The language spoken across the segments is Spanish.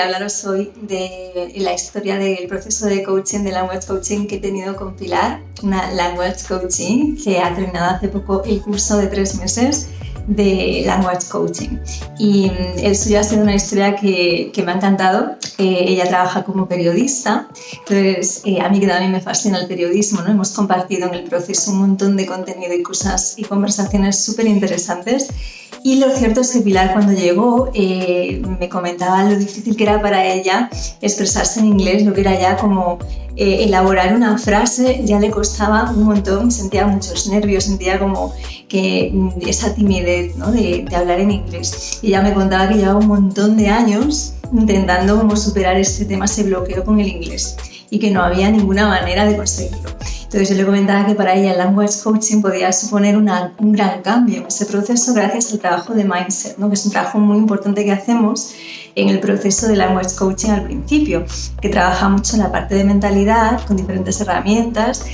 Hablaros hoy de la historia del proceso de coaching, de language coaching que he tenido con Pilar, una language coaching que ha terminado hace poco el curso de 3 meses de language coaching. Y el suyo ha sido una historia que me ha encantado. Ella trabaja como periodista, entonces a mí que también me fascina el periodismo, ¿no? Hemos compartido en el proceso un montón de contenido y cosas y conversaciones súper interesantes. Y lo cierto es que Pilar, cuando llegó, me comentaba lo difícil que era para ella expresarse en inglés, lo que era ya como elaborar una frase, ya le costaba un montón, sentía muchos nervios, sentía como que esa timidez, ¿no? de hablar en inglés. Y ella me contaba que llevaba un montón de años intentando como superar ese tema, ese bloqueo con el inglés, y que no había ninguna manera de conseguirlo. Entonces yo le comentaba que para ella el language coaching podía suponer un gran cambio en ese proceso gracias al trabajo de mindset, ¿no? Que es un trabajo muy importante que hacemos en el proceso de language coaching al principio, que trabaja mucho en la parte de mentalidad con diferentes herramientas,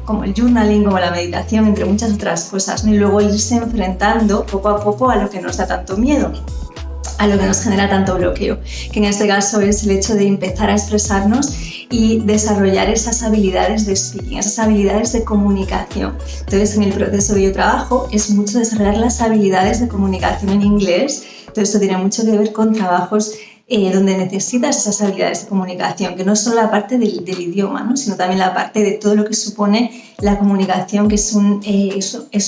como el journaling, como la meditación, entre muchas otras cosas, ¿no? Y luego irse enfrentando poco a poco a lo que nos da tanto miedo, a lo que nos genera tanto bloqueo, que en este caso es el hecho de empezar a expresarnos y desarrollar esas habilidades de speaking, esas habilidades de comunicación. Entonces, en el proceso que yo trabajo es mucho desarrollar las habilidades de comunicación en inglés. Todo esto tiene mucho que ver con trabajos donde necesitas esas habilidades de comunicación, que no es solo la parte del idioma, ¿no? Sino también la parte de todo lo que supone la comunicación, que es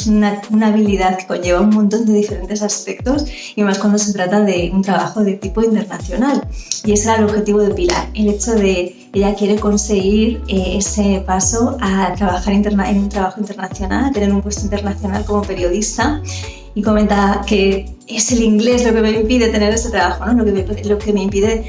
una habilidad que conlleva un montón de diferentes aspectos, y más cuando se trata de un trabajo de tipo internacional. Y ese era el objetivo de Pilar, el hecho de ella quiere conseguir ese paso a trabajar en un trabajo internacional, a tener un puesto internacional como periodista, y comenta que es el inglés lo que me impide tener ese trabajo, ¿no? lo que me impide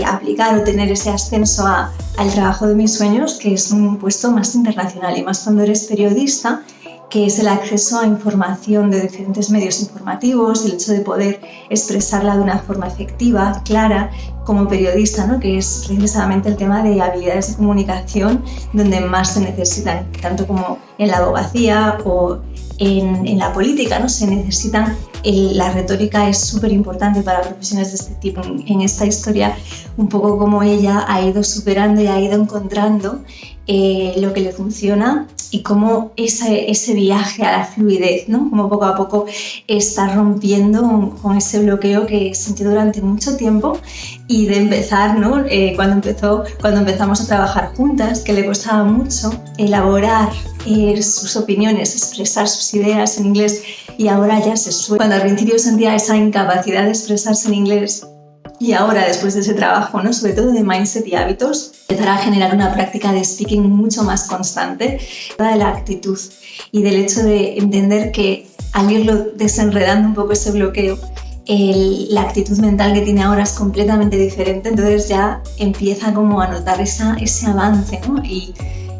aplicar o tener ese ascenso al trabajo de mis sueños, que es un puesto más internacional, y más cuando eres periodista, que es el acceso a información de diferentes medios informativos, el hecho de poder expresarla de una forma efectiva, clara, como periodista, ¿no? Que es precisamente el tema de habilidades de comunicación donde más se necesitan, tanto como en la abogacía o en la política, ¿no? Se necesitan. La retórica es súper importante para profesiones de este tipo. En esta historia, un poco como ella ha ido superando y ha ido encontrando lo que le funciona, y cómo ese viaje a la fluidez, ¿no? Como poco a poco está rompiendo con ese bloqueo que sentí durante mucho tiempo, y de empezar, ¿no? Cuando empezamos a trabajar juntas, que le costaba mucho elaborar sus opiniones, expresar sus ideas en inglés, y ahora ya se suele. Cuando al principio sentía esa incapacidad de expresarse en inglés, y ahora, después de ese trabajo, ¿no? Sobre todo de mindset y hábitos, empezar a generar una práctica de speaking mucho más constante, de la actitud y del hecho de entender que al irlo desenredando un poco ese bloqueo, la actitud mental que tiene ahora es completamente diferente. Entonces ya empieza como a notar ese avance, ¿no? Y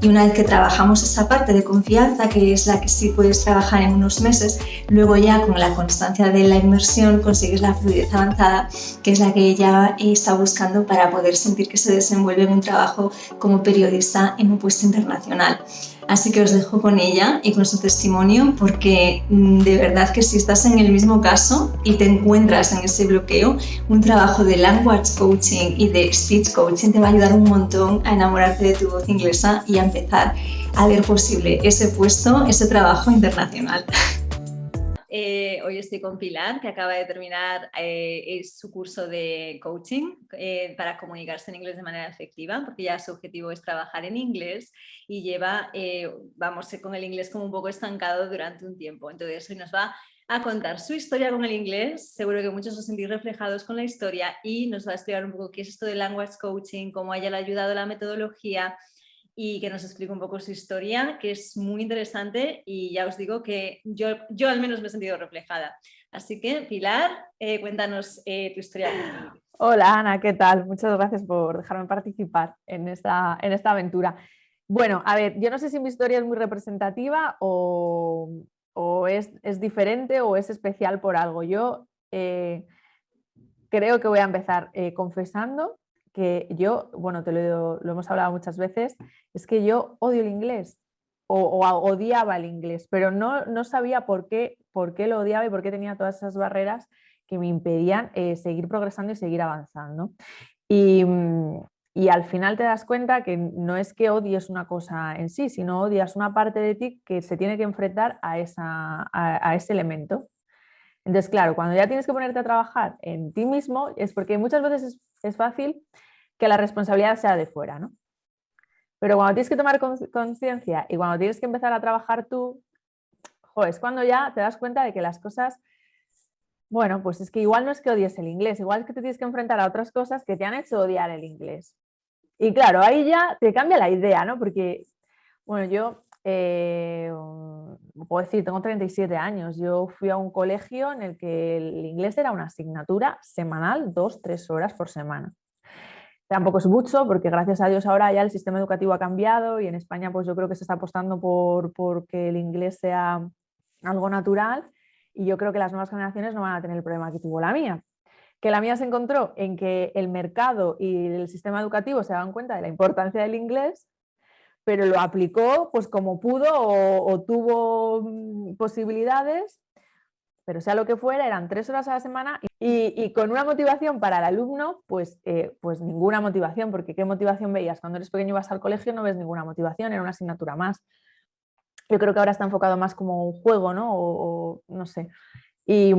una vez que trabajamos esa parte de confianza, que es la que sí puedes trabajar en unos meses, luego ya con la constancia de la inmersión consigues la fluidez avanzada, que es la que ella está buscando para poder sentir que se desenvuelve en un trabajo como periodista en un puesto internacional. Así que os dejo con ella y con su testimonio, porque de verdad que si estás en el mismo caso y te encuentras en ese bloqueo, un trabajo de language coaching y de speech coaching te va a ayudar un montón a enamorarte de tu voz inglesa y a empezar a ver posible ese puesto, ese trabajo internacional. Hoy estoy con Pilar, que acaba de terminar su curso de coaching para comunicarse en inglés de manera efectiva, porque ya su objetivo es trabajar en inglés y lleva, con el inglés como un poco estancado durante un tiempo. Entonces hoy nos va a contar su historia con el inglés. Seguro que muchos os sentís reflejados con la historia, y nos va a explicar un poco qué es esto de language coaching, cómo a ella le ha ayudado la metodología, y que nos explique un poco su historia, que es muy interesante, y ya os digo que yo al menos me he sentido reflejada. Así que, Pilar, cuéntanos tu historia. Hola Ana, ¿qué tal? Muchas gracias por dejarme participar en esta aventura. Bueno, a ver, yo no sé si mi historia es muy representativa o es diferente o es especial por algo. Yo creo que voy a empezar confesando que yo, bueno, lo hemos hablado muchas veces, es que yo odio el inglés o odiaba el inglés, pero no sabía por qué lo odiaba y por qué tenía todas esas barreras que me impedían seguir progresando y seguir avanzando. Y, y al final te das cuenta que no es que odies una cosa en sí, sino odias una parte de ti que se tiene que enfrentar a ese elemento. Entonces, claro, cuando ya tienes que ponerte a trabajar en ti mismo, es porque muchas veces es fácil que la responsabilidad sea de fuera, ¿no? Pero cuando tienes que tomar conciencia y cuando tienes que empezar a trabajar tú, es cuando ya te das cuenta de que las cosas, bueno, pues es que igual no es que odies el inglés, igual es que te tienes que enfrentar a otras cosas que te han hecho odiar el inglés. Y claro, ahí ya te cambia la idea, ¿no? Porque, bueno, yo puedo decir, tengo 37 años, yo fui a un colegio en el que el inglés era una asignatura semanal, 2-3 horas por semana. Tampoco es mucho, porque gracias a Dios ahora ya el sistema educativo ha cambiado y en España pues yo creo que se está apostando por que el inglés sea algo natural y yo creo que las nuevas generaciones no van a tener el problema que tuvo la mía. Que la mía se encontró en que el mercado y el sistema educativo se daban cuenta de la importancia del inglés, pero lo aplicó pues como pudo o tuvo posibilidades, pero sea lo que fuera, eran 3 horas a la semana y con una motivación para el alumno, pues ninguna motivación, porque ¿qué motivación veías? Cuando eres pequeño y vas al colegio no ves ninguna motivación, era una asignatura más. Yo creo que ahora está enfocado más como un juego, ¿no? O no sé. Y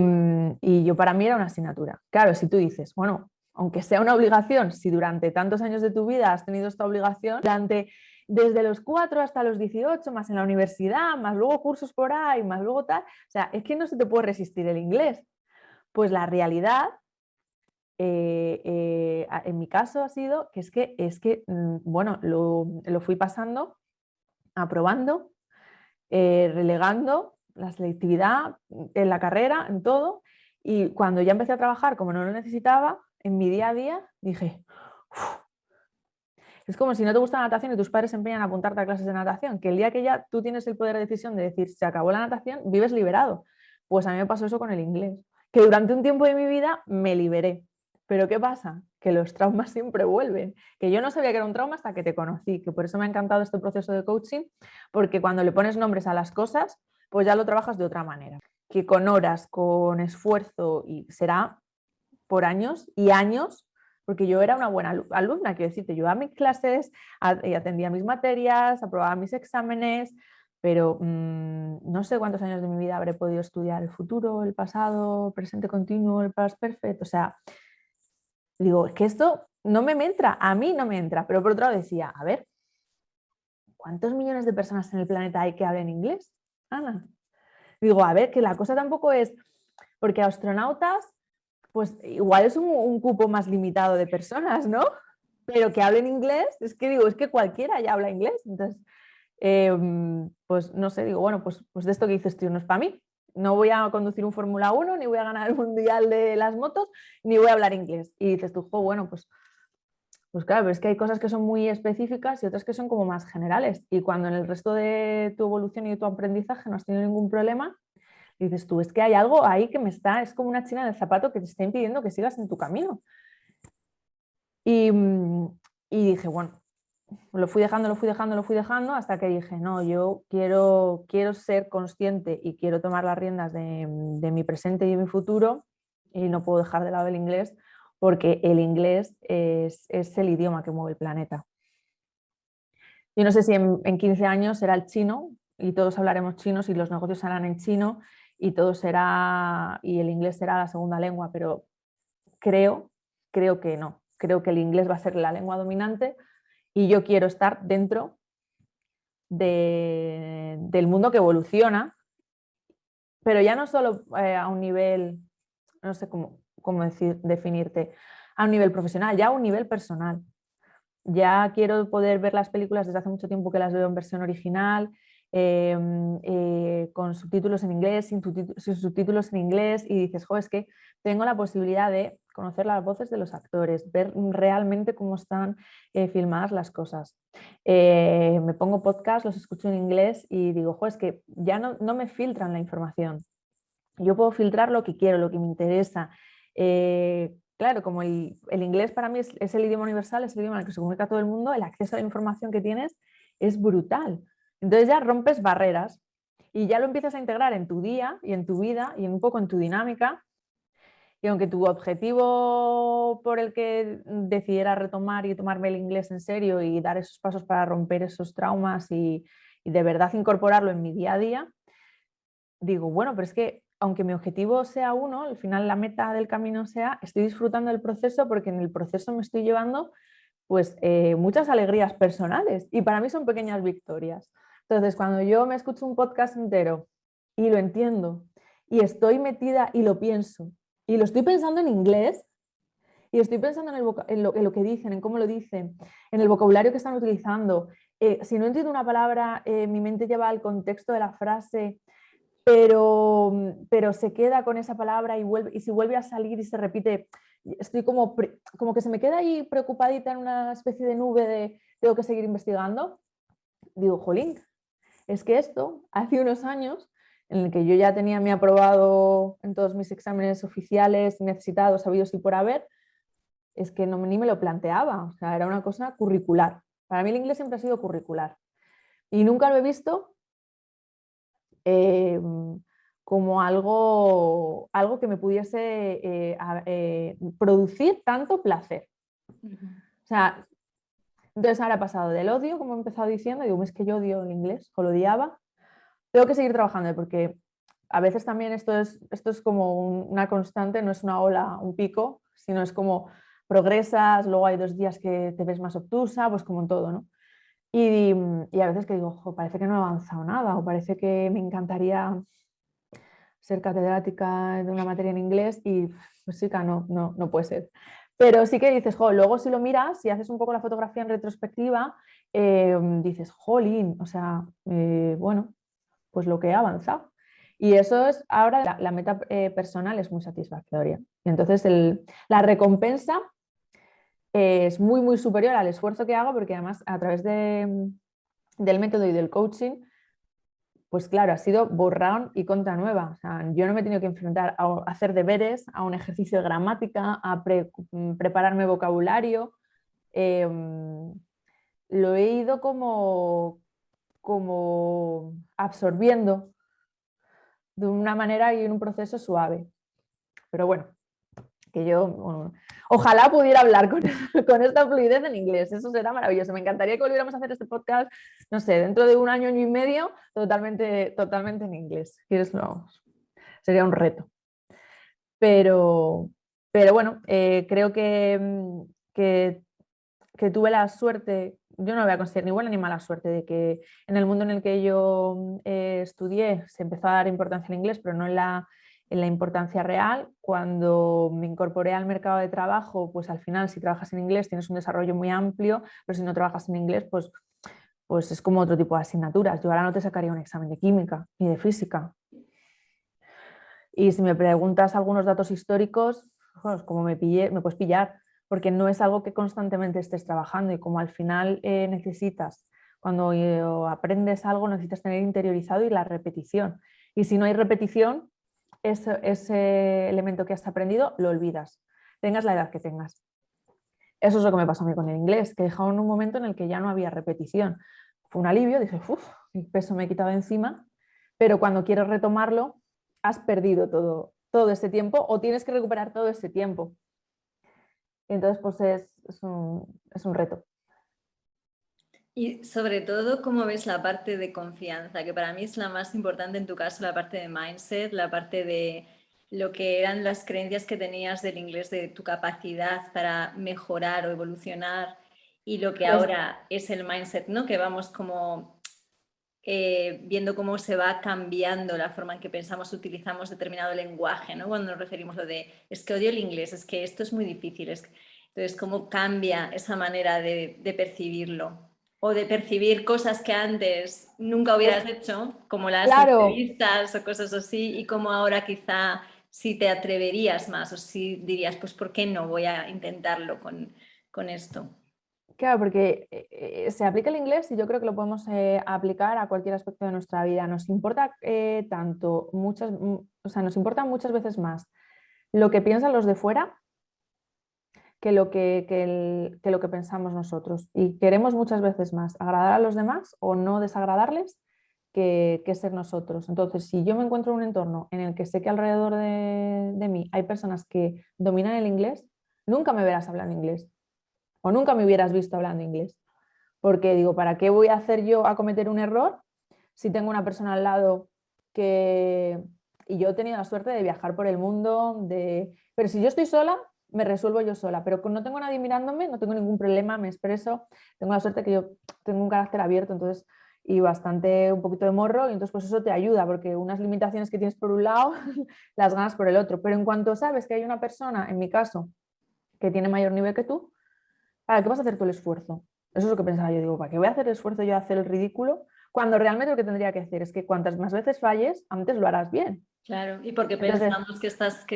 yo para mí era una asignatura. Claro, si tú dices, bueno, aunque sea una obligación, si durante tantos años de tu vida has tenido esta obligación, desde los 4 hasta los 18, más en la universidad, más luego cursos por ahí, más luego tal, o sea, es que no se te puede resistir el inglés. Pues la realidad, en mi caso ha sido que bueno, lo fui pasando, aprobando, relegando la selectividad en la carrera, en todo, y cuando ya empecé a trabajar, como no lo necesitaba, en mi día a día dije, "Uf". Es como si no te gusta la natación y tus padres se empeñan a apuntarte a clases de natación, que el día que ya tú tienes el poder de decisión de decir, se acabó la natación, vives liberado. Pues a mí me pasó eso con el inglés, que durante un tiempo de mi vida me liberé. Pero ¿qué pasa? Que los traumas siempre vuelven, que yo no sabía que era un trauma hasta que te conocí, que por eso me ha encantado este proceso de coaching, porque cuando le pones nombres a las cosas, pues ya lo trabajas de otra manera, que con horas, con esfuerzo, y será por años y años, porque yo era una buena alumna, quiero decirte, yo a mis clases, atendía mis materias, aprobaba mis exámenes, pero no sé cuántos años de mi vida habré podido estudiar el futuro, el pasado, presente continuo, el past perfect, o sea, digo, es que esto no me entra, a mí no me entra, pero por otro lado decía, a ver, ¿cuántos millones de personas en el planeta hay que hablen inglés, Ana? Digo, a ver, que la cosa tampoco es, porque astronautas, pues igual es un cupo más limitado de personas, ¿no? Pero que hablen inglés, es que digo, es que cualquiera ya habla inglés. Entonces, pues no sé, digo, bueno, pues de esto que dices tú no es para mí. No voy a conducir un Fórmula 1, ni voy a ganar el mundial de las motos, ni voy a hablar inglés. Y dices tú, bueno, pues claro, pero es que hay cosas que son muy específicas y otras que son como más generales. Y cuando en el resto de tu evolución y de tu aprendizaje no has tenido ningún problema, dices tú, es que hay algo ahí que es como una china en el zapato que te está impidiendo que sigas en tu camino. Y dije, bueno, lo fui dejando hasta que dije, no, yo quiero ser consciente y quiero tomar las riendas de mi presente y de mi futuro y no puedo dejar de lado el inglés porque el inglés es el idioma que mueve el planeta. Yo no sé si en 15 años será el chino y todos hablaremos chinos y los negocios se harán en chino y y el inglés será la segunda lengua, pero creo que no. Creo que el inglés va a ser la lengua dominante y yo quiero estar dentro del mundo que evoluciona, pero ya no solo a un nivel, no sé cómo definirte, a un nivel profesional, ya a un nivel personal. Ya quiero poder ver las películas desde hace mucho tiempo que las veo en versión original, con subtítulos en inglés, sin subtítulos en inglés, y dices, es que tengo la posibilidad de conocer las voces de los actores, ver realmente cómo están filmadas las cosas. Me pongo podcast, los escucho en inglés y digo, es que ya no me filtran la información. Yo puedo filtrar lo que quiero, lo que me interesa. Claro, como el inglés para mí es el idioma universal, es el idioma en el que se comunica todo el mundo, el acceso a la información que tienes es brutal. Entonces ya rompes barreras y ya lo empiezas a integrar en tu día y en tu vida y un poco en tu dinámica Y aunque tu objetivo por el que decidiera retomar y tomarme el inglés en serio y dar esos pasos para romper esos traumas y de verdad incorporarlo en mi día a día, digo, bueno, pero es que aunque mi objetivo sea uno, al final la meta del camino sea, estoy disfrutando del proceso porque en el proceso me estoy llevando pues muchas alegrías personales y para mí son pequeñas victorias. Entonces, cuando yo me escucho un podcast entero y lo entiendo y estoy metida y lo pienso y lo estoy pensando en inglés y estoy pensando en lo que dicen, en cómo lo dicen, en el vocabulario que están utilizando, si no entiendo una palabra, mi mente lleva al contexto de la frase, pero se queda con esa palabra y si vuelve a salir y se repite, estoy como que se me queda ahí preocupadita en una especie de nube de tengo que seguir investigando. Digo, jolín, es que esto hace unos años en el que yo ya tenía mi aprobado en todos mis exámenes oficiales, necesitados, sabidos y por haber, es que ni me lo planteaba, o sea, era una cosa curricular. Para mí el inglés siempre ha sido curricular y nunca lo he visto eh, como algo que me pudiese producir tanto placer. O sea, entonces ahora he pasado del odio, como he empezado diciendo, digo, es que yo odio el inglés, o lo odiaba, tengo que seguir trabajando porque a veces también esto es como una constante, no es una ola, un pico, sino es como progresas, luego hay 2 días que te ves más obtusa, pues como en todo, ¿no? Y a veces que digo, ojo, parece que no he avanzado nada o parece que me encantaría ser catedrática de una materia en inglés y pues sí, no puede ser. Pero sí que dices, jo, luego si lo miras, si haces un poco la fotografía en retrospectiva, dices, jolín, o sea, bueno, pues lo que he avanzado. Y eso es, ahora la meta personal es muy satisfactoria. Y entonces la recompensa es muy, muy superior al esfuerzo que hago porque además a través del método y del coaching, pues claro, ha sido borrón y cuenta nueva. O sea, yo no me he tenido que enfrentar a hacer deberes, a un ejercicio de gramática, a prepararme vocabulario. Eh, lo he ido como absorbiendo de una manera y en un proceso suave. Pero bueno, que yo ojalá pudiera hablar con esta fluidez en inglés, eso será maravilloso. Me encantaría que volviéramos a hacer este podcast, no sé, dentro de un año y medio, totalmente en inglés. Sería un reto. Pero bueno, creo que tuve la suerte, yo no lo voy a considerar ni buena ni mala suerte, de que en el mundo en el que yo estudié se empezó a dar importancia al inglés, pero no en la importancia real. Cuando me incorporé al mercado de trabajo, pues al final si trabajas en inglés tienes un desarrollo muy amplio, pero si no trabajas en inglés, pues es como otro tipo de asignaturas. Yo ahora no te sacaría un examen de química ni de física. Y si me preguntas algunos datos históricos, pues como me puedes pillar, porque no es algo que constantemente estés trabajando y como al final necesitas, cuando aprendes algo, necesitas tener interiorizado y la repetición. Y si no hay repetición, ese elemento que has aprendido lo olvidas, tengas la edad que tengas. Eso es lo que me pasó a mí con el inglés, que he dejado en un momento en el que ya no había repetición. Fue un alivio, dije, uff, el peso me he quitado encima, pero cuando quieres retomarlo, has perdido todo ese tiempo o tienes que recuperar todo ese tiempo. Entonces, pues es un reto. Y sobre todo, ¿cómo ves la parte de confianza? Que para mí es la más importante en tu caso, la parte de mindset, la parte de lo que eran las creencias que tenías del inglés, de tu capacidad para mejorar o evolucionar y lo que Pues, ahora es el mindset, ¿no? Que vamos como viendo cómo se va cambiando la forma en que pensamos, utilizamos determinado lenguaje, ¿no? Cuando nos referimos a lo de, es que odio el inglés, es que esto es muy difícil. Entonces, ¿cómo cambia esa manera de percibirlo? O de percibir cosas que antes nunca hubieras hecho, como las claro, entrevistas o cosas así, y cómo ahora quizá si te atreverías más o si dirías, pues, ¿por qué no voy a intentarlo con esto? claro, porque se aplica el inglés y yo creo que lo podemos aplicar a cualquier aspecto de nuestra vida. Nos importa o sea, nos importa muchas veces más lo que piensan los de fuera que lo que pensamos nosotros. Y queremos muchas veces más agradar a los demás o no desagradarles que ser nosotros. Entonces, si yo me encuentro en un entorno en el que sé que alrededor de mí hay personas que dominan el inglés, nunca me verás hablando inglés o nunca me hubieras visto hablando inglés. Porque digo, ¿para qué voy a hacer yo a cometer un error si tengo una persona al lado que... Y yo he tenido la suerte de viajar por el mundo, pero si yo estoy sola, me resuelvo yo sola, pero no tengo nadie mirándome, no tengo ningún problema, me expreso, tengo la suerte que yo tengo un carácter abierto, entonces, y bastante, un poquito de morro, y entonces pues eso te ayuda, porque unas limitaciones que tienes por un lado, las ganas por el otro, pero en cuanto sabes que hay una persona, en mi caso, que tiene mayor nivel que tú, ¿para qué vas a hacer tú el esfuerzo? Eso es lo que pensaba yo, digo, ¿para qué voy a hacer el esfuerzo yo a hacer el ridículo? Cuando realmente lo que tendría que hacer es que cuantas más veces falles, antes lo harás bien. Claro, y porque Entonces, pensamos que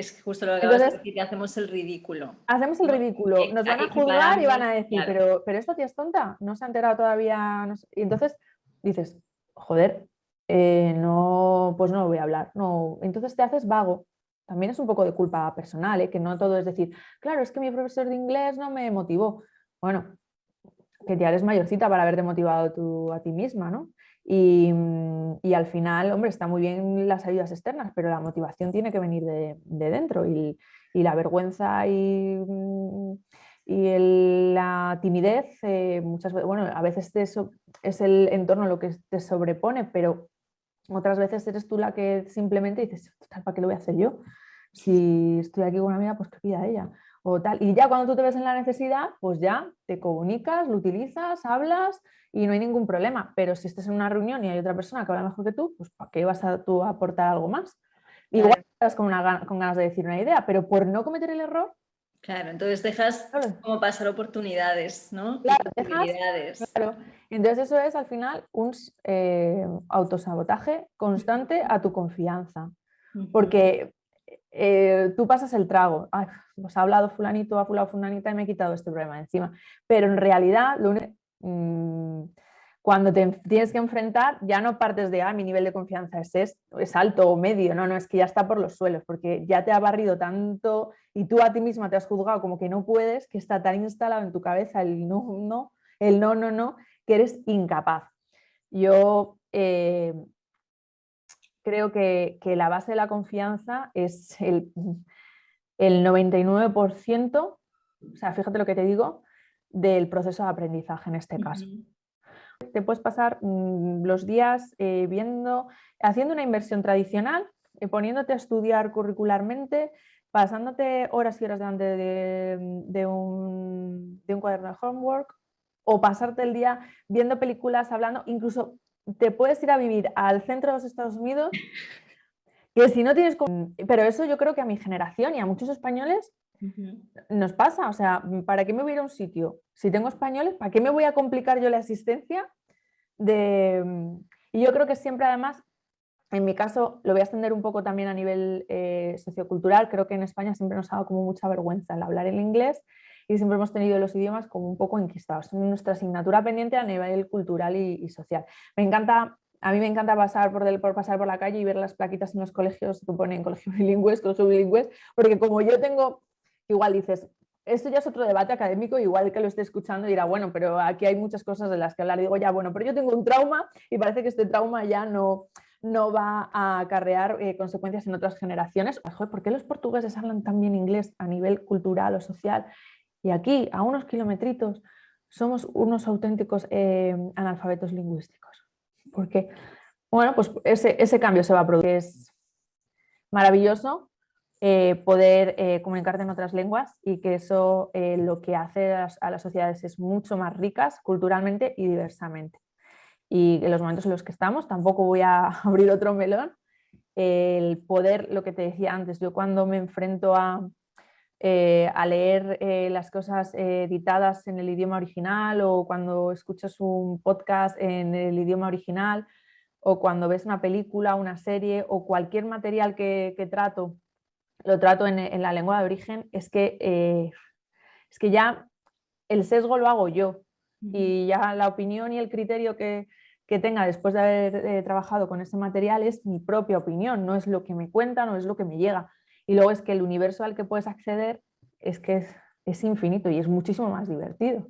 es justo lo que acabas de entonces decir, que hacemos el ridículo, hacemos el ¿no? ridículo, nos van a juzgar y van Equiparamos, a decir, claro. pero esta tía es tonta, no se ha enterado todavía. No sé". Y entonces dices, joder, no, pues no voy a hablar. No. Entonces te haces vago. También es un poco de culpa personal, ¿eh? Que no todo es decir, claro, es que mi profesor de inglés no me motivó. Bueno, que ya eres mayorcita para haberte motivado tú a ti misma, ¿no? Y al final, hombre, está muy bien las ayudas externas, pero la motivación tiene que venir de dentro y la vergüenza la timidez, muchas veces, bueno, a veces eso es el entorno lo que te sobrepone, pero otras veces eres tú la que simplemente dices, ¿para qué lo voy a hacer yo? Si estoy aquí con una amiga, pues que pida ella. O tal. Y ya cuando tú te ves en la necesidad, pues ya te comunicas, lo utilizas, hablas y no hay ningún problema. Pero si estás en una reunión y hay otra persona que habla mejor que tú, pues ¿para qué vas a tú a aportar algo más? Claro. Igual estás con ganas de decir una idea, pero por no cometer el error. Claro, entonces dejas Claro, como pasar oportunidades, ¿no? Y claro, dejas. posibilidades. Claro. Entonces eso es al final un autosabotaje constante a tu confianza. Porque tú pasas el trago. Ay, pues ha hablado fulanito, ha hablado fulanita y me he quitado este problema de encima. Pero en realidad, cuando te tienes que enfrentar, ya no partes de, mi nivel de confianza es alto o medio, no, es que ya está por los suelos, porque ya te ha barrido tanto y tú a ti misma te has juzgado como que no puedes, que está tan instalado en tu cabeza el no, no, que eres incapaz. Yo creo que la base de la confianza es el 99%, o sea, fíjate lo que te digo, del proceso de aprendizaje en este caso. Te puedes pasar los días haciendo una inversión tradicional, poniéndote a estudiar curricularmente, pasándote horas y horas delante de un cuaderno de homework o pasarte el día viendo películas, hablando, incluso te puedes ir a vivir al centro de los Estados Unidos, que si no tienes... Pero eso yo creo que a mi generación y a muchos españoles nos pasa, o sea, ¿para qué me voy a ir a un sitio? Si tengo españoles, ¿para qué me voy a complicar yo la asistencia? Y yo creo que siempre además, en mi caso, lo voy a extender un poco también a nivel sociocultural, creo que en España siempre nos ha dado como mucha vergüenza el hablar el inglés y siempre hemos tenido los idiomas como un poco enquistados. Es nuestra asignatura pendiente a nivel cultural y social. A mí me encanta pasar pasar por la calle y ver las plaquitas en los colegios que ponen colegios bilingües, porque como yo tengo, igual dices, esto ya es otro debate académico, igual que lo esté escuchando dirá, bueno, pero aquí hay muchas cosas de las que hablar. Digo, ya, bueno, pero yo tengo un trauma y parece que este trauma ya no va a acarrear consecuencias en otras generaciones. Joder, ¿por qué los portugueses hablan tan bien inglés a nivel cultural o social? Y aquí, a unos kilometritos, somos unos auténticos analfabetos lingüísticos. Porque, bueno, pues ese cambio se va a producir. Es maravilloso poder comunicarte en otras lenguas y que eso lo que hace a las sociedades es mucho más ricas culturalmente y diversamente. Y en los momentos en los que estamos, tampoco voy a abrir otro melón, el poder, lo que te decía antes, yo cuando me enfrento a leer las cosas editadas en el idioma original o cuando escuchas un podcast en el idioma original o cuando ves una película, una serie o cualquier material que trato, lo trato en la lengua de origen, es que ya el sesgo lo hago yo y ya la opinión y el criterio que tenga después de haber trabajado con ese material es mi propia opinión, no es lo que me cuentan, no es lo que me llega. Y luego es que el universo al que puedes acceder es que es infinito y es muchísimo más divertido.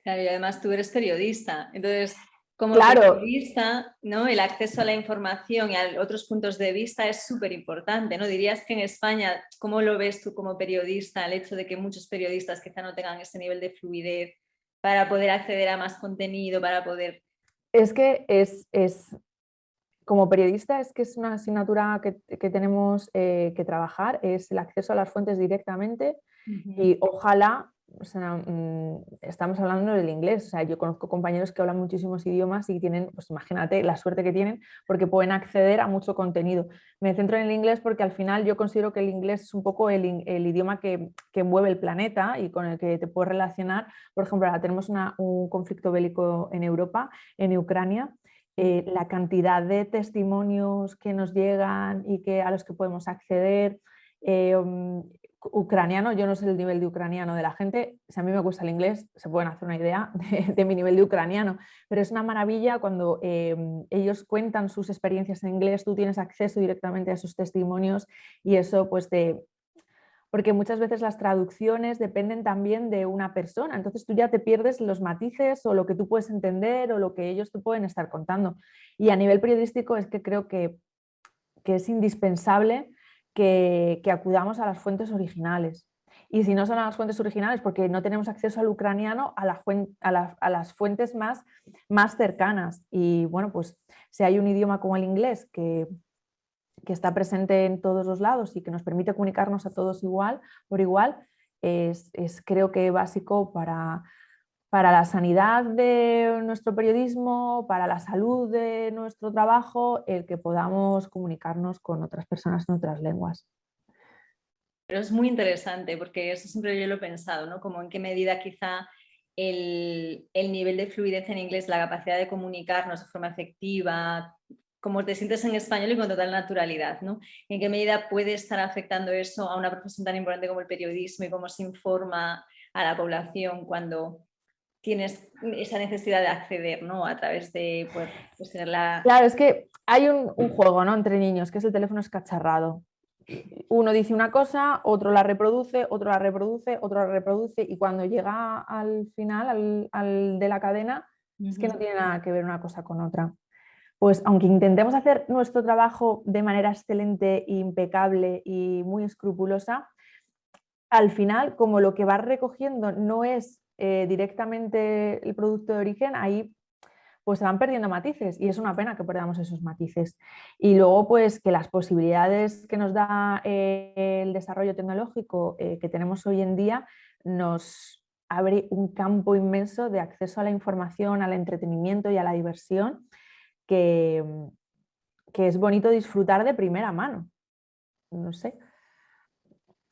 Claro, y además tú eres periodista, entonces como Claro, periodista, ¿no? El acceso a la información y a otros puntos de vista es súper importante, ¿no? Dirías que en España, ¿cómo lo ves tú como periodista? El hecho de que muchos periodistas quizá no tengan ese nivel de fluidez para poder acceder a más contenido, para poder... es que como periodista es que es una asignatura que tenemos que trabajar, es el acceso a las fuentes directamente y ojalá, o sea, estamos hablando del inglés, o sea, yo conozco compañeros que hablan muchísimos idiomas y tienen, pues imagínate la suerte que tienen porque pueden acceder a mucho contenido. Me centro en el inglés porque al final yo considero que el inglés es un poco el idioma que mueve el planeta y con el que te puedes relacionar. Por ejemplo, ahora tenemos un conflicto bélico en Europa, en Ucrania. La cantidad de testimonios que nos llegan y a los que podemos acceder. Ucraniano, yo no sé el nivel de ucraniano de la gente, si a mí me cuesta el inglés, se pueden hacer una idea de mi nivel de ucraniano, pero es una maravilla cuando ellos cuentan sus experiencias en inglés, tú tienes acceso directamente a sus testimonios y eso pues porque muchas veces las traducciones dependen también de una persona, entonces tú ya te pierdes los matices o lo que tú puedes entender o lo que ellos te pueden estar contando. Y a nivel periodístico es que creo que es indispensable que acudamos a las fuentes originales. Y si no son a las fuentes originales, porque no tenemos acceso al ucraniano, a las fuentes más cercanas. Y bueno, pues si hay un idioma como el inglés que está presente en todos los lados y que nos permite comunicarnos a todos por igual, creo que básico para la sanidad de nuestro periodismo, para la salud de nuestro trabajo, el que podamos comunicarnos con otras personas en otras lenguas. Pero es muy interesante porque eso siempre yo lo he pensado, ¿no? Como en qué medida quizá el nivel de fluidez en inglés, la capacidad de comunicarnos de forma efectiva, como te sientes en español y con total naturalidad, ¿no? En qué medida puede estar afectando eso a una profesión tan importante como el periodismo y cómo se informa a la población cuando tienes esa necesidad de acceder, ¿no? A través de pues tener la... Claro, es que hay un juego, ¿no?, entre niños, que es el teléfono escacharrado. Uno dice una cosa, otro la reproduce, otro la reproduce, otro la reproduce y cuando llega al final, al de la cadena, es que no tiene nada que ver una cosa con otra. Pues aunque intentemos hacer nuestro trabajo de manera excelente, impecable y muy escrupulosa, al final, como lo que vas recogiendo no es directamente el producto de origen, ahí pues se van perdiendo matices y es una pena que perdamos esos matices. Y luego, pues que las posibilidades que nos da el desarrollo tecnológico que tenemos hoy en día nos abre un campo inmenso de acceso a la información, al entretenimiento y a la diversión que, que es bonito disfrutar de primera mano. No sé,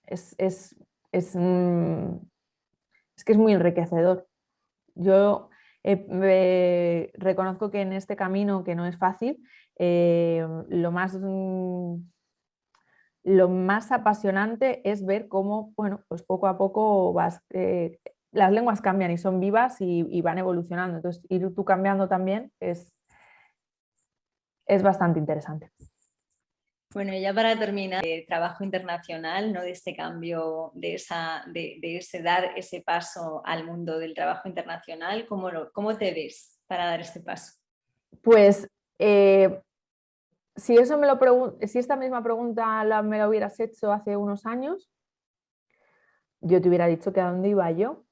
es, es, es, es que es muy enriquecedor. Yo reconozco que en este camino, que no es fácil, lo más apasionante es ver cómo, bueno, pues poco a poco las lenguas cambian y son vivas y van evolucionando. Entonces, ir tú cambiando también es bastante interesante. Bueno, ya para terminar, el trabajo internacional, ¿no? De este cambio, de ese dar ese paso al mundo del trabajo internacional, ¿cómo te ves para dar este paso? Pues si esta misma pregunta me la hubieras hecho hace unos años, yo te hubiera dicho que a dónde iba yo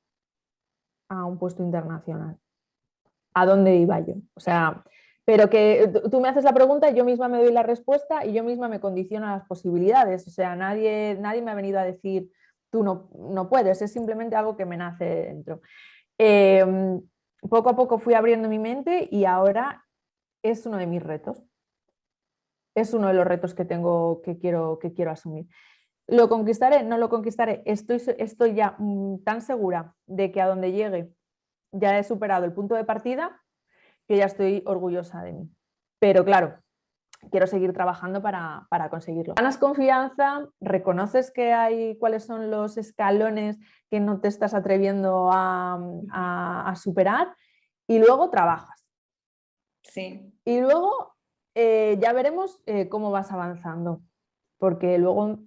a un puesto internacional. ¿A dónde iba yo? O sea, pero que tú me haces la pregunta y yo misma me doy la respuesta y yo misma me condiciono las posibilidades. O sea, nadie me ha venido a decir, tú no puedes, es simplemente algo que me nace dentro. Poco a poco fui abriendo mi mente y ahora es uno de mis retos. Es uno de los retos que tengo, que quiero asumir. ¿Lo conquistaré? No lo conquistaré. Estoy ya tan segura de que a donde llegue ya he superado el punto de partida que ya estoy orgullosa de mí. Pero claro, quiero seguir trabajando para conseguirlo. Ganas confianza, reconoces cuáles son los escalones que no te estás atreviendo a superar y luego trabajas. Sí. Y luego ya veremos cómo vas avanzando, porque luego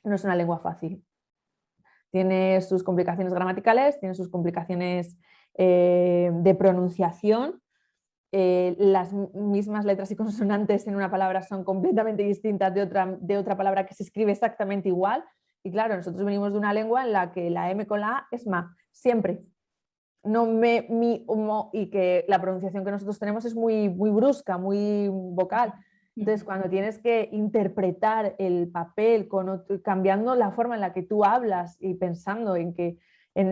no es una lengua fácil. Tiene sus complicaciones gramaticales, tiene sus complicaciones de pronunciación, las mismas letras y consonantes en una palabra son completamente distintas de otra palabra que se escribe exactamente igual. Y claro, nosotros venimos de una lengua en la que la M con la A es ma, siempre. No me, mi, mo, y que la pronunciación que nosotros tenemos es muy, muy brusca, muy vocal. Entonces, cuando tienes que interpretar el papel cambiando la forma en la que tú hablas y pensando en que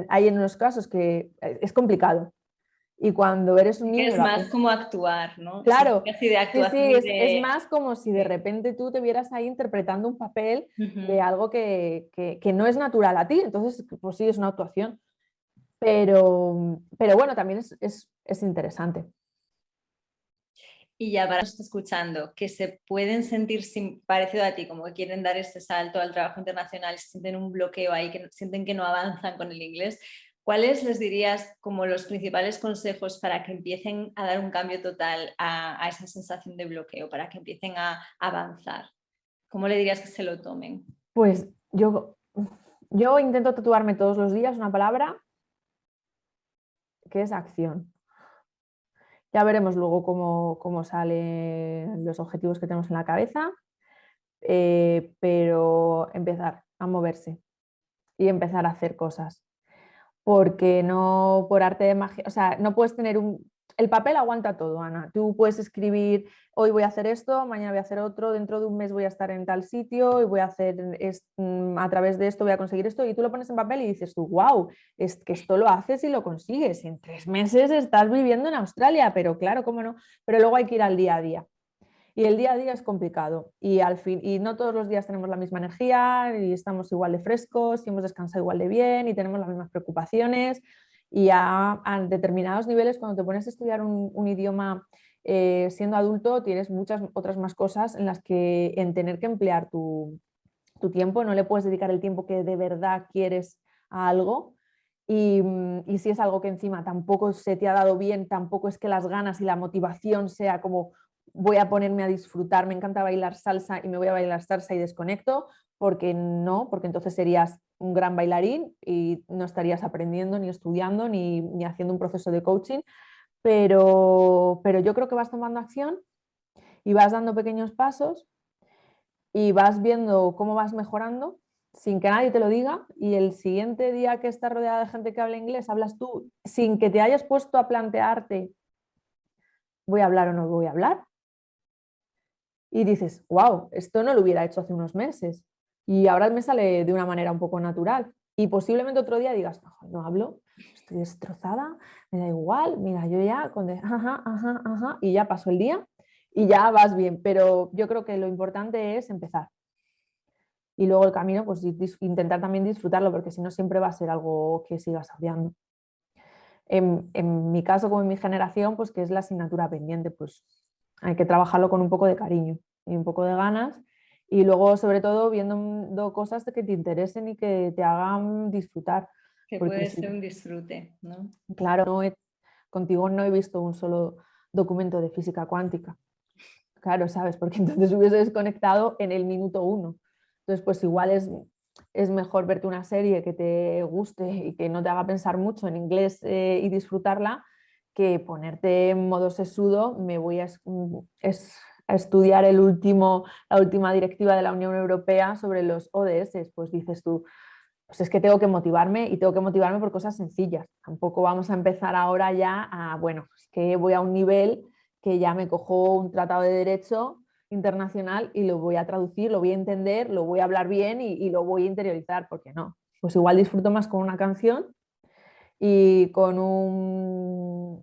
hay en unos casos que es complicado. Y cuando eres un niño... Es más como actuar, ¿no? Claro, Casi de sí, sí, actuación y es de... más como si de repente tú te vieras ahí interpretando un papel de algo que no es natural a ti. Entonces, pues sí, es una actuación. Pero bueno, también es interesante. Y ya para los que están escuchando, que se pueden sentir parecido a ti, como que quieren dar este salto al trabajo internacional, sienten un bloqueo ahí, que sienten que no avanzan con el inglés, ¿cuáles les dirías como los principales consejos para que empiecen a dar un cambio total a esa sensación de bloqueo, para que empiecen a avanzar? ¿Cómo le dirías que se lo tomen? Pues yo intento tatuarme todos los días una palabra que es acción. Ya veremos luego cómo salen los objetivos que tenemos en la cabeza, pero empezar a moverse y empezar a hacer cosas. Porque no por arte de magia, o sea, no puedes tener El papel aguanta todo, Ana. Tú puedes escribir, hoy voy a hacer esto, mañana voy a hacer otro, dentro de un mes voy a estar en tal sitio y voy a hacer, a través de esto voy a conseguir esto, y tú lo pones en papel y dices tú, wow, es que esto lo haces y lo consigues. En 3 meses estás viviendo en Australia, pero claro, cómo no. Pero luego hay que ir al día a día. Y el día a día es complicado y no todos los días tenemos la misma energía y estamos igual de frescos y hemos descansado igual de bien y tenemos las mismas preocupaciones, y a determinados niveles cuando te pones a estudiar un idioma siendo adulto tienes muchas otras más cosas en las que en tener que emplear tu tiempo, no le puedes dedicar el tiempo que de verdad quieres a algo. Y si es algo que encima tampoco se te ha dado bien, tampoco es que las ganas y la motivación sea como voy a ponerme a disfrutar, me encanta bailar salsa y me voy a bailar salsa y desconecto, porque no, porque entonces serías un gran bailarín y no estarías aprendiendo, ni estudiando, ni haciendo un proceso de coaching, pero yo creo que vas tomando acción y vas dando pequeños pasos y vas viendo cómo vas mejorando sin que nadie te lo diga, y el siguiente día que estás rodeada de gente que habla inglés, hablas tú sin que te hayas puesto a plantearte ¿voy a hablar o no voy a hablar? Y dices, wow, esto no lo hubiera hecho hace unos meses y ahora me sale de una manera un poco natural. Y posiblemente otro día digas, no hablo, estoy destrozada, me da igual, mira, yo ya con ajá, ajá, ajá, y ya pasó el día y ya vas bien. Pero yo creo que lo importante es empezar. Y luego el camino, pues intentar también disfrutarlo, porque si no siempre va a ser algo que sigas odiando. En mi caso, como en mi generación, pues que es la asignatura pendiente, pues hay que trabajarlo con un poco de cariño y un poco de ganas, y luego sobre todo viendo cosas que te interesen y que te hagan disfrutar. Que Porque puede sí, ser un disfrute, ¿no? claro, contigo no he visto un solo documento de física cuántica. Claro, ¿sabes? Porque entonces hubiese desconectado en el minuto 1. Entonces, pues igual es mejor verte una serie que te guste y que no te haga pensar mucho en inglés y disfrutarla, que ponerte en modo sesudo, me voy a estudiar la última directiva de la Unión Europea sobre los ODS. Pues dices tú, pues es que tengo que motivarme, y tengo que motivarme por cosas sencillas. Tampoco vamos a empezar ahora ya bueno, es que voy a un nivel que ya me cojo un tratado de derecho internacional y lo voy a traducir, lo voy a entender, lo voy a hablar bien y lo voy a interiorizar, porque no. Pues igual disfruto más con una canción y con un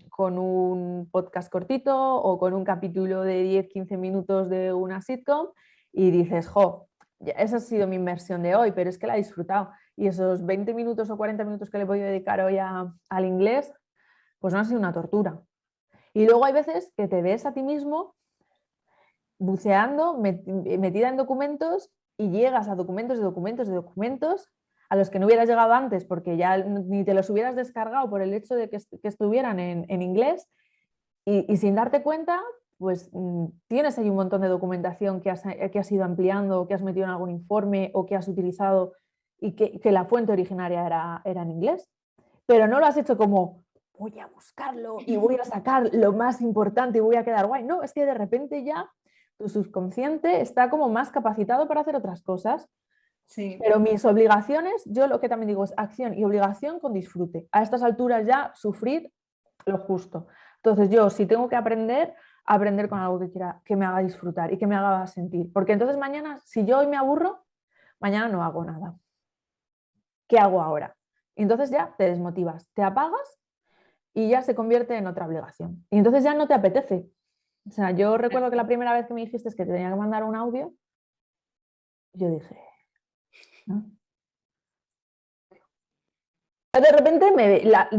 podcast cortito o con un capítulo de 10-15 minutos de una sitcom, y dices, jo, esa ha sido mi inmersión de hoy, pero es que la he disfrutado. Y esos 20 minutos o 40 minutos que le voy a dedicar hoy al inglés, pues no ha sido una tortura. Y luego hay veces que te ves a ti mismo buceando, metida en documentos, y llegas a documentos de documentos de documentos a los que no hubieras llegado antes porque ya ni te los hubieras descargado por el hecho de que estuvieran en inglés, y sin darte cuenta, pues tienes ahí un montón de documentación que has ido ampliando, que has metido en algún informe o que has utilizado, y que la fuente originaria era en inglés. Pero no lo has hecho como voy a buscarlo y voy a sacar lo más importante y voy a quedar guay. No, es que de repente ya tu subconsciente está como más capacitado para hacer otras cosas. Sí. Pero mis obligaciones, yo lo que también digo es acción y obligación con disfrute. A estas alturas ya sufrir lo justo. Entonces yo, si tengo que aprender, aprender con algo que quiera, que me haga disfrutar y que me haga sentir. Porque entonces mañana, si yo hoy me aburro, mañana no hago nada. ¿Qué hago ahora? Y entonces ya te desmotivas, te apagas y ya se convierte en otra obligación. Y entonces ya no te apetece. O sea, yo recuerdo que la primera vez que me dijiste que te tenía que mandar un audio, yo dije, ¿no? De repente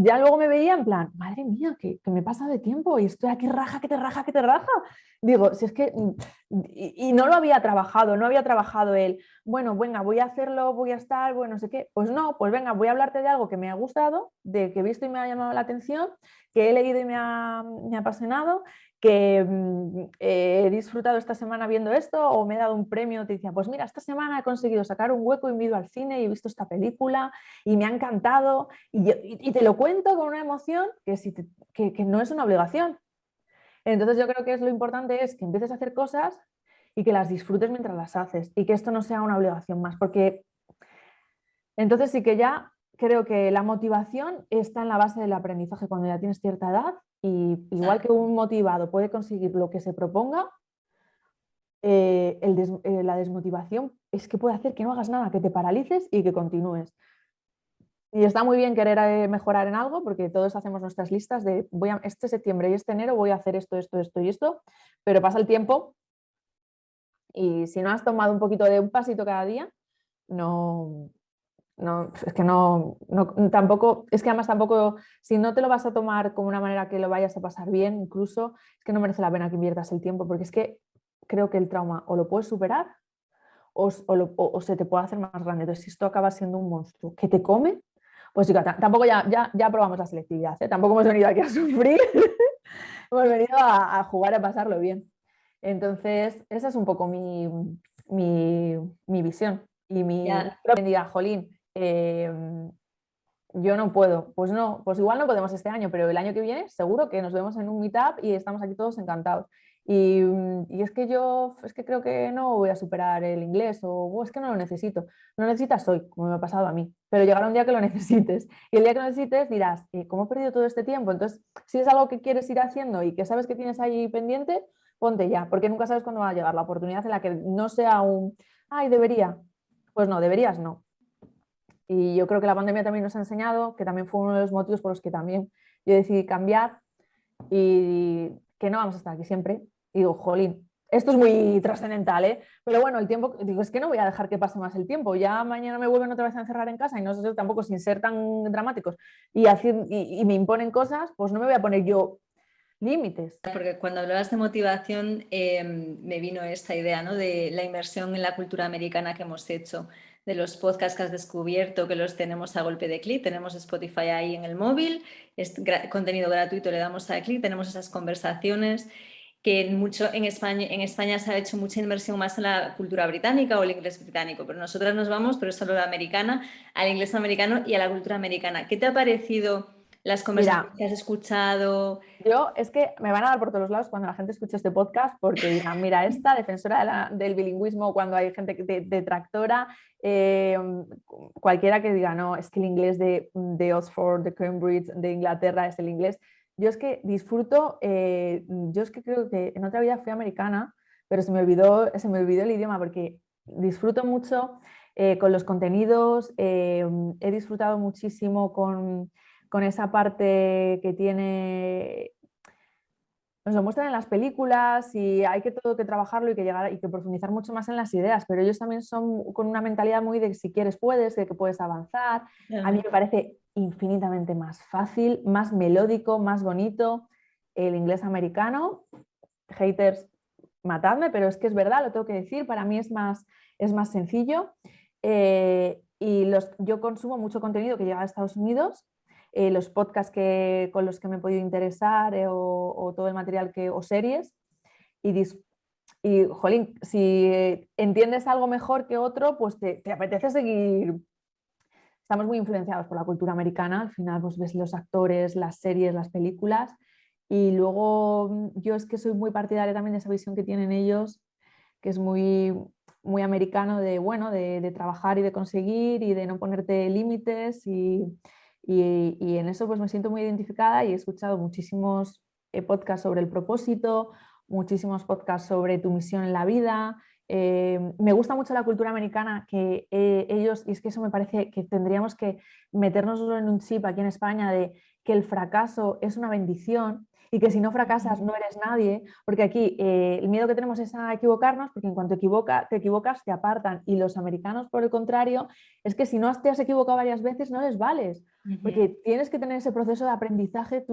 ya luego me veía en plan, madre mía, que me pasa de tiempo y estoy aquí raja, que te raja, que te raja. Digo, si es que, y no lo había trabajado, no había trabajado el, bueno, venga, voy a hacerlo, voy a estar, bueno, no sé qué. Pues no, pues venga, voy a hablarte de algo que me ha gustado, de que he visto y me ha llamado la atención, que he leído y me ha apasionado, que he disfrutado esta semana viendo esto o me he dado un premio, te decía, pues mira, esta semana he conseguido sacar un hueco y me he ido al cine y he visto esta película y me ha encantado y te lo cuento con una emoción que no es una obligación. Entonces yo creo que lo importante es que empieces a hacer cosas y que las disfrutes mientras las haces y que esto no sea una obligación más, porque entonces sí que ya creo que la motivación está en la base del aprendizaje cuando ya tienes cierta edad y igual que un motivado puede conseguir lo que se proponga, la desmotivación es que puede hacer que no hagas nada, que te paralices y que continúes. Y está muy bien querer mejorar en algo porque todos hacemos nuestras listas de este septiembre y este enero voy a hacer esto, esto, esto y esto, pero pasa el tiempo y si no has tomado un poquito de un pasito cada día, no, es que tampoco, es que además tampoco, si no te lo vas a tomar como una manera que lo vayas a pasar bien, incluso, es que no merece la pena que inviertas el tiempo porque es que creo que el trauma o lo puedes superar o se te puede hacer más grande. Entonces, si esto acaba siendo un monstruo que te come, pues chica, tampoco ya probamos la selectividad, ¿eh? Tampoco hemos venido aquí a sufrir, hemos venido a jugar, a pasarlo bien. Entonces, esa es un poco mi visión. Y diga, jolín, yo no puedo. Pues no, pues igual no podemos este año, pero el año que viene seguro que nos vemos en un meetup y estamos aquí todos encantados. Y es que yo es que creo que no voy a superar el inglés o es que no lo necesito. No lo necesitas hoy, como me ha pasado a mí, pero llegará un día que lo necesites. Y el día que lo necesites dirás, ¿cómo he perdido todo este tiempo? Entonces, si es algo que quieres ir haciendo y que sabes que tienes ahí pendiente, ponte ya, porque nunca sabes cuándo va a llegar la oportunidad en la que no sea ay, debería. Pues no, deberías no. Y yo creo que la pandemia también nos ha enseñado, que también fue uno de los motivos por los que también yo decidí cambiar y que no vamos a estar aquí siempre. Y digo, jolín, esto es muy trascendental, ¿eh? Pero bueno, el tiempo, digo, es que no voy a dejar que pase más el tiempo. Ya mañana me vuelven otra vez a encerrar en casa y no sé tampoco sin ser tan dramáticos y me imponen cosas, pues no me voy a poner yo límites. Porque cuando hablabas de motivación me vino esta idea, ¿no? De la inmersión en la cultura americana que hemos hecho, de los podcasts que has descubierto, que los tenemos a golpe de clic, tenemos Spotify ahí en el móvil, es contenido gratuito, le damos a clic, tenemos esas conversaciones que en España se ha hecho mucha inmersión más en la cultura británica o el inglés británico, pero nosotras nos vamos, pero solo la americana, al inglés americano y a la cultura americana. ¿Qué te ha parecido las conversaciones que has escuchado? Yo es que me van a dar por todos lados cuando la gente escuche este podcast porque dirán, mira, esta defensora del bilingüismo cuando hay gente detractora, cualquiera que diga, no, es que el inglés de Oxford, de Cambridge, de Inglaterra es el inglés. Yo es que disfruto, yo es que creo que en otra vida fui americana, pero se me olvidó el idioma porque disfruto mucho con los contenidos, he disfrutado muchísimo con esa parte que tiene, nos lo muestran en las películas y hay que todo que trabajarlo y que llegar y que profundizar mucho más en las ideas, pero ellos también son con una mentalidad muy de si quieres puedes, de que puedes avanzar. A mí me parece infinitamente más fácil, más melódico, más bonito el inglés americano. Haters, matadme, pero es que es verdad, lo tengo que decir, para mí es más sencillo. Yo consumo mucho contenido que llega a Estados Unidos, los podcasts con los que me he podido interesar o todo el material o series y jolín, si entiendes algo mejor que otro, pues te apetece estamos muy influenciados por la cultura americana. Al final pues ves los actores, las series, las películas, y luego yo es que soy muy partidaria también de esa visión que tienen ellos, que es muy, muy americano de, bueno, de trabajar y de conseguir y de no ponerte límites, y en eso pues me siento muy identificada, y he escuchado muchísimos podcasts sobre el propósito, muchísimos podcasts sobre tu misión en la vida. Me gusta mucho la cultura americana, que ellos, y es que eso me parece que tendríamos que meternos en un chip aquí en España, de que el fracaso es una bendición y que si no fracasas no eres nadie, porque aquí el miedo que tenemos es a equivocarnos, porque en cuanto te equivocas te apartan, y los americanos, por el contrario, es que si no te has equivocado varias veces no les vales, porque tienes que tener ese proceso de aprendizaje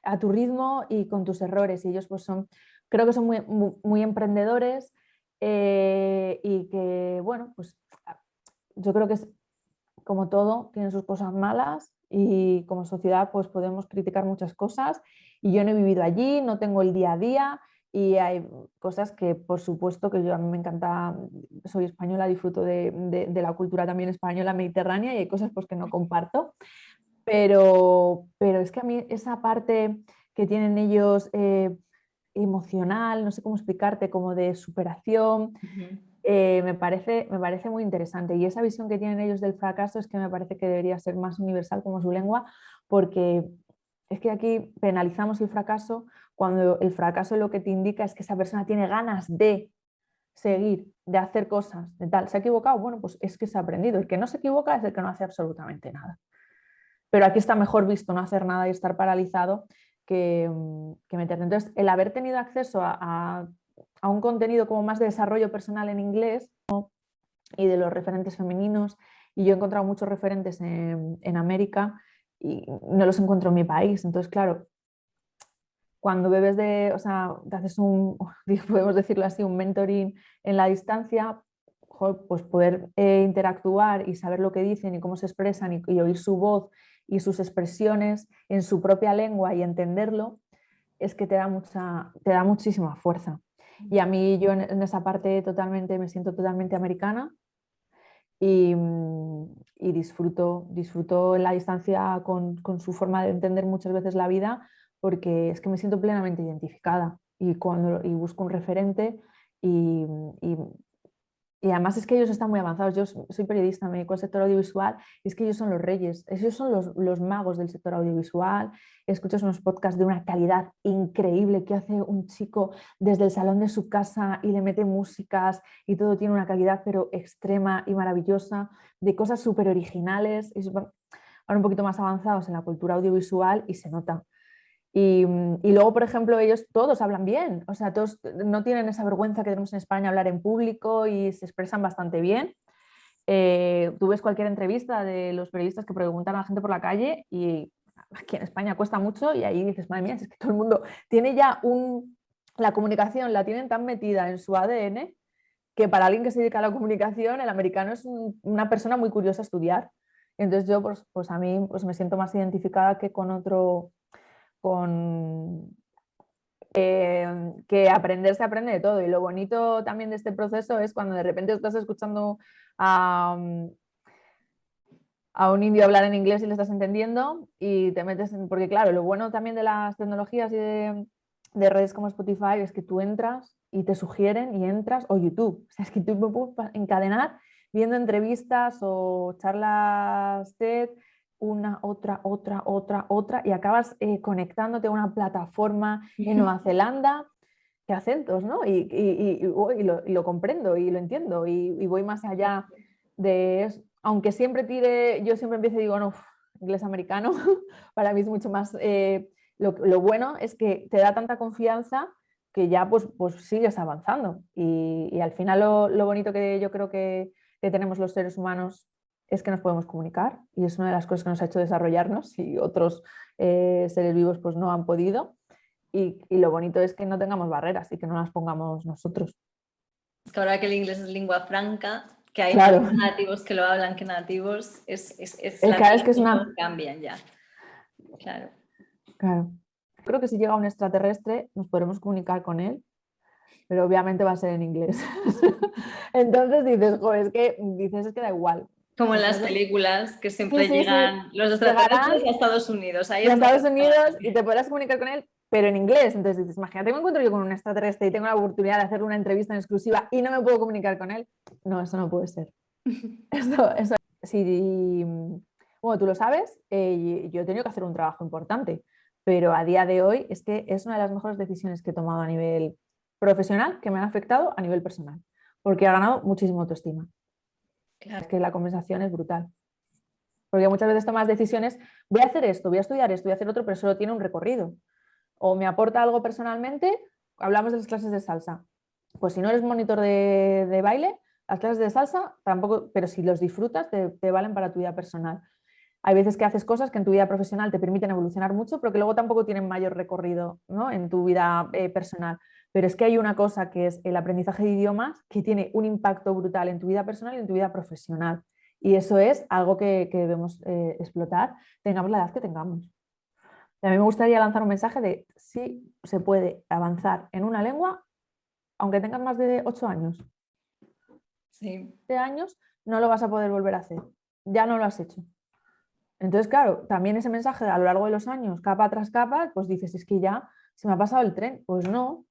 a tu ritmo y con tus errores, y ellos pues creo que son muy, muy, muy emprendedores, y que, bueno, pues yo creo que es como todo, tiene sus cosas malas, y como sociedad pues podemos criticar muchas cosas, y yo no he vivido allí, no tengo el día a día, y hay cosas que por supuesto que a mí me encanta, soy española, disfruto de la cultura también española mediterránea, y hay cosas pues que no comparto, pero es que a mí esa parte que tienen ellos emocional, no sé cómo explicarte, como de superación, me parece muy interesante, y esa visión que tienen ellos del fracaso es que me parece que debería ser más universal como su lengua, porque es que aquí penalizamos el fracaso cuando el fracaso lo que te indica es que esa persona tiene ganas de seguir, de hacer cosas, de tal. ¿Se ha equivocado? Bueno, pues es que se ha aprendido. El que no se equivoca es el que no hace absolutamente nada. Pero aquí está mejor visto no hacer nada y estar paralizado que meterte. Entonces, el haber tenido acceso a un contenido como más de desarrollo personal en inglés, ¿no? Y de los referentes femeninos, y yo he encontrado muchos referentes en América y no los encuentro en mi país. Entonces, claro, cuando bebes o sea, te haces podemos decirlo así, un mentoring en la distancia, pues poder interactuar y saber lo que dicen y cómo se expresan, y oír su voz y sus expresiones en su propia lengua y entenderlo, es que te da muchísima fuerza. Y a mí yo en esa parte me siento totalmente americana, y disfruto en la distancia con su forma de entender muchas veces la vida, porque es que me siento plenamente identificada, y busco un referente, y, y, y además es que ellos están muy avanzados. Yo soy periodista, me dedico al sector audiovisual, y es que ellos son los reyes, ellos son los magos del sector audiovisual. Escuchas unos podcasts de una calidad increíble que hace un chico desde el salón de su casa y le mete músicas, y todo tiene una calidad pero extrema y maravillosa, de cosas súper originales. Van un poquito más avanzados en la cultura audiovisual y se nota. Y luego, por ejemplo, ellos todos hablan bien, o sea, todos no tienen esa vergüenza que tenemos en España, hablar en público, y se expresan bastante bien. Tú ves cualquier entrevista de los periodistas que preguntan a la gente por la calle, y aquí en España cuesta mucho, y ahí dices, madre mía, es que todo el mundo tiene ya la comunicación, la tienen tan metida en su ADN, que para alguien que se dedica a la comunicación, el americano es una persona muy curiosa a estudiar. Entonces yo, pues a mí pues me siento más identificada que con otro, que aprender se aprende de todo. Y lo bonito también de este proceso es cuando de repente estás escuchando a, a un indio hablar en inglés y le estás entendiendo, y te metes porque claro, lo bueno también de las tecnologías y de redes como Spotify es que tú entras y te sugieren, y entras, o YouTube, o sea, es que tú me puedes encadenar viendo entrevistas o charlas TED, una, otra, y acabas conectándote a una plataforma en Nueva Zelanda. Qué acentos, ¿no? Y lo comprendo y lo entiendo, y voy más allá de eso. Aunque yo siempre empiezo y digo, no, inglés americano, para mí es mucho más. Lo bueno es que te da tanta confianza que ya pues sigues avanzando. Y al final lo bonito que yo creo que tenemos los seres humanos es que nos podemos comunicar, y es una de las cosas que nos ha hecho desarrollarnos, y otros seres vivos pues no han podido. Y lo bonito es que no tengamos barreras y que no las pongamos nosotros. Es que ahora que el inglés es lengua franca, que hay Claro. más nativos que lo hablan que nativos, Claro, es que es una... cambian ya. Claro. Claro. Creo que si llega un extraterrestre nos podremos comunicar con él, pero obviamente va a ser en inglés. Entonces dices, es que da igual. Como en ¿De las acuerdo? películas que Sí, siempre sí, sí. llegan los Llegarán extraterrestres a Estados Unidos. Ahí y a es Estados donde Unidos y te podrás comunicar con él, pero en inglés. Entonces dices, imagínate, me encuentro yo con un extraterrestre y tengo la oportunidad de hacer una entrevista en exclusiva y no me puedo comunicar con él. No, eso no puede ser. Eso, sí, bueno, tú lo sabes, yo he tenido que hacer un trabajo importante, pero a día de hoy es que es una de las mejores decisiones que he tomado a nivel profesional que me han afectado a nivel personal, porque he ganado muchísima autoestima. Claro. Es que la conversación es brutal. Porque muchas veces tomas decisiones, voy a hacer esto, voy a estudiar esto, voy a hacer otro, pero solo tiene un recorrido. O me aporta algo personalmente, hablamos de las clases de salsa. Pues si no eres monitor de baile, las clases de salsa tampoco, pero si los disfrutas, te valen para tu vida personal. Hay veces que haces cosas que en tu vida profesional te permiten evolucionar mucho, pero que luego tampoco tienen mayor recorrido, ¿no?, en tu vida personal. Pero es que hay una cosa que es el aprendizaje de idiomas que tiene un impacto brutal en tu vida personal y en tu vida profesional. Y eso es algo que debemos explotar, tengamos la edad que tengamos. Y a mí me gustaría lanzar un mensaje de si se puede avanzar en una lengua, aunque tengas más de 8 años. Sí. 7 años no lo vas a poder volver a hacer. Ya no lo has hecho. Entonces, claro, también ese mensaje a lo largo de los años, capa tras capa, pues dices, es que ya se me ha pasado el tren. Pues no.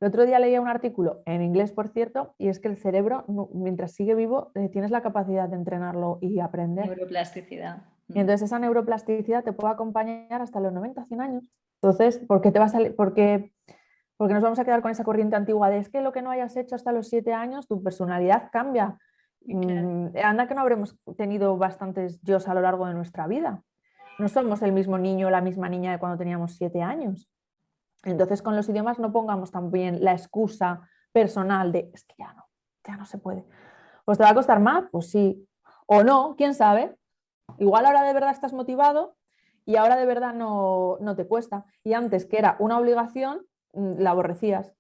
El otro día leía un artículo, en inglés por cierto, y es que el cerebro, mientras sigue vivo, tienes la capacidad de entrenarlo y aprender. Neuroplasticidad. Y entonces esa neuroplasticidad te puede acompañar hasta los 90, 100 años. Entonces, ¿por qué te va a salir? Porque nos vamos a quedar con esa corriente antigua de es que lo que no hayas hecho hasta los 7 años, tu personalidad cambia. Claro. Anda que no habremos tenido bastantes yos a lo largo de nuestra vida. No somos el mismo niño o la misma niña de cuando teníamos 7 años. Entonces, con los idiomas no pongamos también la excusa personal de es que ya no se puede. ¿Pues te va a costar más? Pues sí. O no, quién sabe. Igual ahora de verdad estás motivado y ahora de verdad no te cuesta. Y antes, que era una obligación, la aborrecías.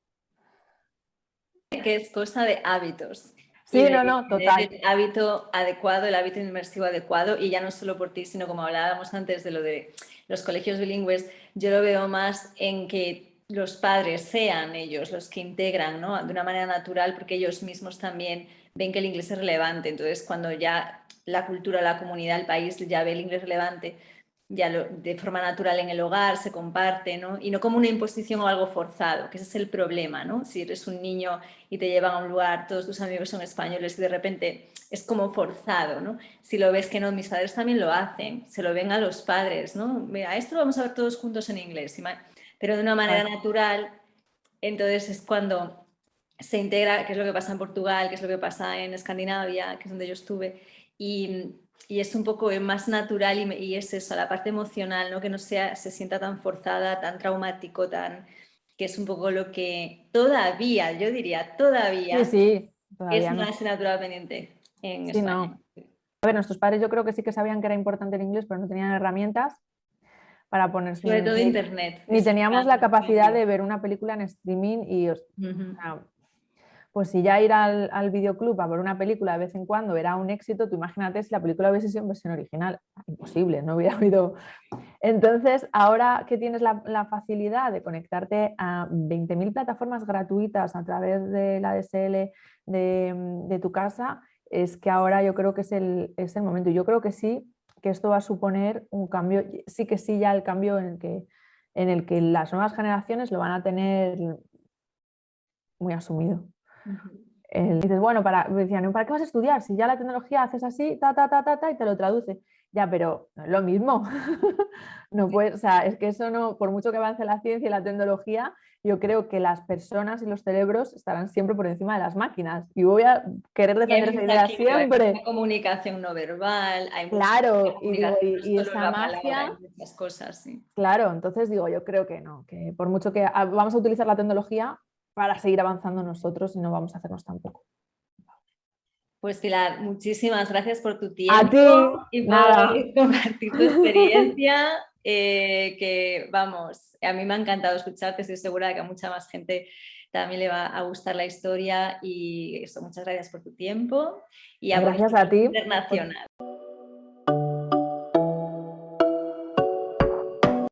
Que es cosa de hábitos. Sí, Y de no, tener total. el hábito adecuado, el hábito inmersivo adecuado, y ya no solo por ti, sino como hablábamos antes de lo de los colegios bilingües, yo lo veo más en que los padres sean ellos los que integran, ¿no?, de una manera natural, porque ellos mismos también ven que el inglés es relevante. Entonces, cuando ya la cultura, la comunidad, el país ya ve el inglés relevante, ya de forma natural en el hogar se comparte, ¿no?, y no como una imposición o algo forzado, que ese es el problema, ¿no? Si eres un niño y te llevan a un lugar, todos tus amigos son españoles y de repente es como forzado, ¿no? Si lo ves que no, mis padres también lo hacen, se lo ven a los padres, ¿no? Mira, esto lo vamos a ver todos juntos en inglés, pero de una manera natural. Entonces es cuando se integra, que es lo que pasa en Portugal, que es lo que pasa en Escandinavia, que es donde yo estuve, y es un poco más natural, y es eso, la parte emocional, ¿no?, que no se sienta tan forzada, tan traumático, que es un poco lo que todavía, yo diría, Sí, todavía sí, es todavía una no. asignatura pendiente en Sí, España. no. A ver, nuestros padres yo creo que sí que sabían que era importante el inglés, pero no tenían herramientas para ponerse, Sobre todo Internet, ni ese teníamos gran la capacidad medio. de ver una película en streaming y Ujú. pues si ya ir al videoclub a ver una película de vez en cuando era un éxito, tú imagínate si la película hubiese sido en versión original. Imposible, no hubiera habido. Entonces, ahora que tienes la facilidad de conectarte a 20.000 plataformas gratuitas a través de la DSL de tu casa, es que ahora yo creo que es el momento. Yo creo que sí, que esto va a suponer un cambio, sí que sí, ya el cambio en el que las nuevas generaciones lo van a tener muy asumido. Dices, bueno, decían, ¿para qué vas a estudiar? Si ya la tecnología haces así, y te lo traduce. Ya, pero no es lo mismo. No puedes, o sea, es que eso no, por mucho que avance la ciencia y la tecnología, yo creo que las personas y los cerebros estarán siempre por encima de las máquinas. Y voy a querer defender esa idea siempre. Hay mucha comunicación no verbal, hay mucha Claro, y digo, comunicación, no y solo esa la palabra, hay magia, muchas cosas, sí. claro, entonces digo, yo creo que no, que por mucho que vamos a utilizar la tecnología para seguir avanzando nosotros y no vamos a hacernos tampoco. Pues Pilar, muchísimas gracias por tu A tiempo ti, y por nada. compartir tu experiencia, que vamos, a mí me ha encantado escucharte, estoy segura de que a mucha más gente también le va a gustar la historia, y eso, muchas gracias por tu tiempo y a por Gracias este a ti. internacional.